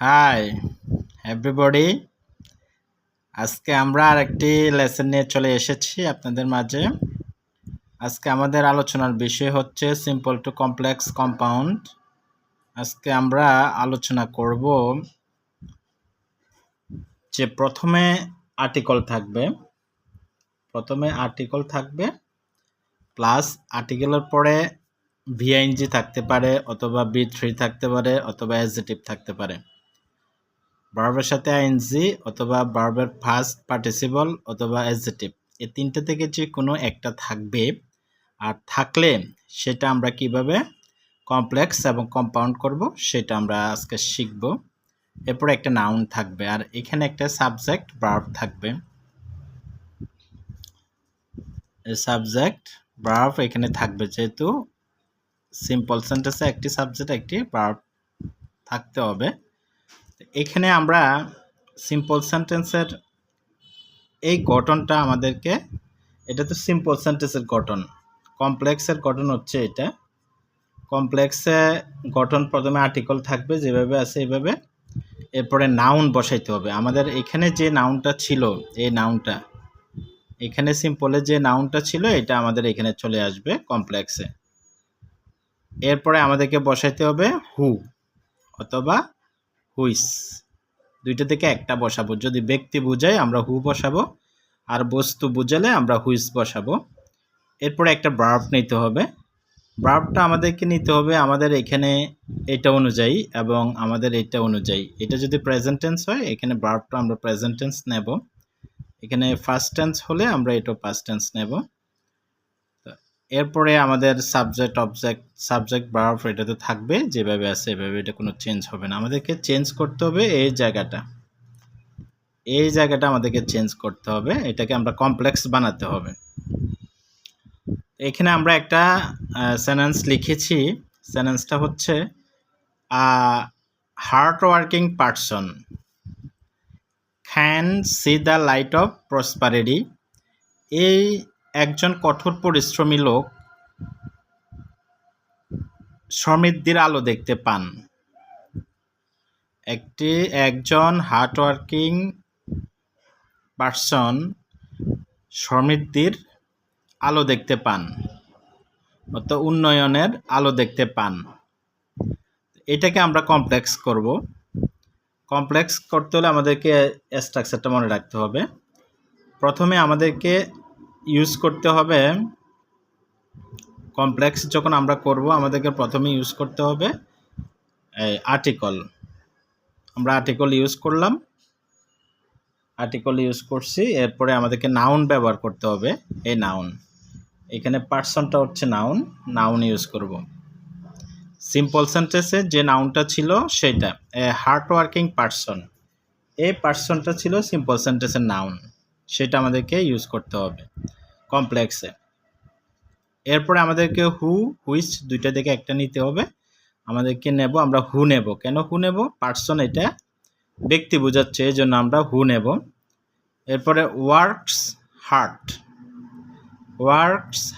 Hi everybody, আজকে আমরা আরেকটি লেসন নিয়ে চলে এসেছি আপনাদের মাঝে। আজকে আমাদের আলোচনার বিষয় হচ্ছে সিম্পল টু কমপ্লেক্স কম্পাউন্ড। আজকে আমরা আলোচনা করব যে প্রথমে আর্টিকেল থাকবে প্লাস আর্টিকেলের পরে ভিআইএনজি থাকতে পারে অথবা বি3 থাকতে পারে অথবা অ্যাডজেক্টিভ থাকতে পারে। ভার্বের সাথে আইএনজি অথবা ভার্বের ফার্স্ট পার্টিসিপল অথবা অ্যাডজেক্টিভ, এই তিনটে থেকে যে কোনো একটা থাকবে। আর থাকলে সেটা আমরা কিভাবে কমপ্লেক্স এবং কম্পাউন্ড করব সেটা আমরা আজকে শিখব। এরপরে একটা নাউন থাকবে আর এখানে একটা সাবজেক্ট ভার্ব থাকবে। সাবজেক্ট ভার্ব এখানে থাকবে, যেহেতু সিম্পল সেন্টেন্সে একটি সাবজেক্ট একটি ভার্ব থাকতে হবে। এখানে আমরা সিম্পল সেন্টেন্সের এই গঠনটা আমাদেরকে, এটা তো সিম্পল সেন্টেন্সের গঠন। কমপ্লেক্সের গঠন হচ্ছে এটা। কমপ্লেক্সে গঠন প্রথমে আর্টিকেল থাকবে যেভাবে আছে এইভাবে, এরপরে নাউন বসাইতে হবে। আমাদের এখানে যে নাউনটা ছিল, এই নাউনটা এখানে সিম্পলে যে নাউনটা ছিল এটা আমাদের এখানে চলে আসবে কমপ্লেক্সে। এরপরে আমাদেরকে বসাইতে হবে হু অথবা হুইস, দুইটা থেকে একটা বসাবো। যদি ব্যক্তি বুঝাই আমরা হু বসাবো, আর বস্তু বুঝালে আমরা হুইস বসাবো। এরপরে একটা ভার্ব নিতে হবে। ভার্বটা আমাদেরকে নিতে হবে আমাদের এখানে এটা অনুযায়ী এবং আমাদের এটা অনুযায়ী। এটা যদি প্রেজেন্ট টেন্স হয় এখানে ভার্বটা আমরা প্রেজেন্ট টেন্স নেব, এখানে ফার্স্ট টেন্স হলে আমরা এটা পাস্ট টেন্স নেব। এরপরে আমাদের সাবজেক্ট ভার্ব এটাতে থাকবে যেভাবে আছে এভাবে, এটা কোনো চেঞ্জ হবে না। আমাদেরকে চেঞ্জ করতে হবে এই জায়গাটা আমাদেরকে চেঞ্জ করতে হবে, এটাকে আমরা কমপ্লেক্স বানাতে হবে। এখানে আমরা একটা সেন্টেন্স লিখেছি। সেন্টেন্সটা হচ্ছে hard working person can see the light off prosperity. এই একজন কঠোর পরিশ্রমী লোক সমৃদ্ধির আলো দেখতে পান। একজন হার্ড ওয়ার্কিং পারসন সমৃদ্ধির আলো দেখতে পান, অর্থাৎ উন্নয়নের আলো দেখতে পান। এটাকে আমরা কমপ্লেক্স করব। কমপ্লেক্স করতে হলে আমাদেরকে স্ট্রাকচারটা মনে রাখতে হবে। প্রথমে আমাদেরকে ইউজ করতে হবে, কমপ্লেক্স যখন আমরা করব আমাদেরকে প্রথমে ইউজ করতে হবে আর্টিকেল। আমরা আর্টিকেল ইউজ করছি। এরপরে আমাদেরকে নাউন ব্যবহার করতে হবে। এই নাউন, এখানে পারসনটা হচ্ছে নাউন ইউজ করব। সিম্পল সেন্টেন্সে যে নাউনটা ছিল সেটা হার্ড ওয়ার্কিং পারসন, এই পারসনটা ছিল সিম্পল সেন্টেন্সের নাউন, সেটা আমাদেরকে ইউজ করতে হবে কমপ্লেক্সে। এরপরে আমাদেরকে হু হুইচ দুইটা থেকে একটা নিতে হবে। আমাদেরকে আমরা হু নেব। কেন হু নেব? পারসন এটা ব্যক্তি বোঝাচ্ছে, এই জন্য আমরা হু নেব। এরপরে ওয়ার্কস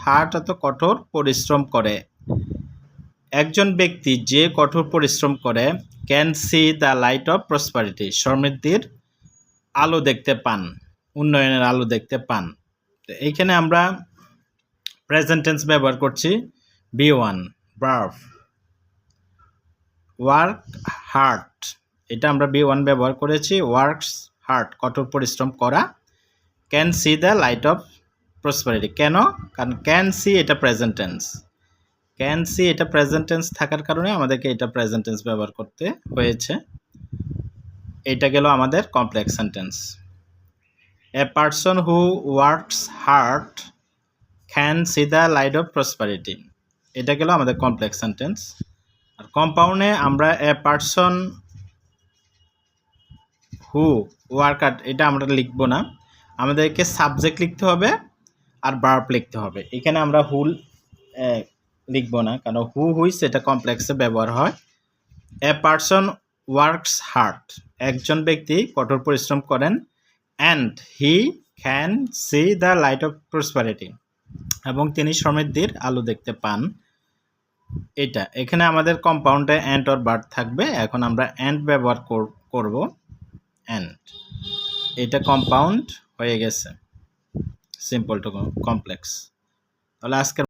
হার্ড অত কঠোর পরিশ্রম করে। একজন ব্যক্তি যে কঠোর পরিশ্রম করে can see the light off prosperity, সমৃদ্ধির আলো দেখতে পান, উন্নয়নের আলো দেখতে পান। এইখানে আমরা প্রেজেন্ট টেন্স ব্যবহার করছি। বি1 ভার্ব, ওয়ার্ক হার্ড, এটা আমরা বি1 ব্যবহার করেছি। ওয়ার্কস হার্ড কঠোর পরিশ্রম করা। Can see the light off prosperity, কেন? কারণ ক্যান সি এটা প্রেজেন্ট টেন্স থাকার কারণে আমাদেরকে এটা প্রেজেন্ট টেন্স ব্যবহার করতে হয়েছে। এটা গেল আমাদের complex sentence. A person who works hard can see the light off prosperity, এটা গেল আমাদের কমপ্লেক্স সেন্টেন্স। আর কম্পাউন্ডে আমরা a person who work hard এটা আমরা লিখব না, আমাদেরকে সাবজেক্ট লিখতে হবে আর ভার্ব লিখতে হবে। এখানে আমরা লিখব না, কারণ হু হুইচ এটা কমপ্লেক্সে ব্যবহার হয়। এ পারসন ওয়ার্কস হার্ড, একজন ব্যক্তি কঠোর পরিশ্রম করেন। And he can see the light off prosperity, এবং তিনি সমৃদ্ধির আলো দেখতে পান। এটা এখানে আমাদের কম্পাউন্ডে অ্যান্ড অর বাট থাকবে। এখন আমরা অ্যান্ড ব্যবহার করব। অ্যান্ড এটা কম্পাউন্ড হয়ে গেছে, সিম্পল টু কমপ্লেক্স। তাহলে আজকের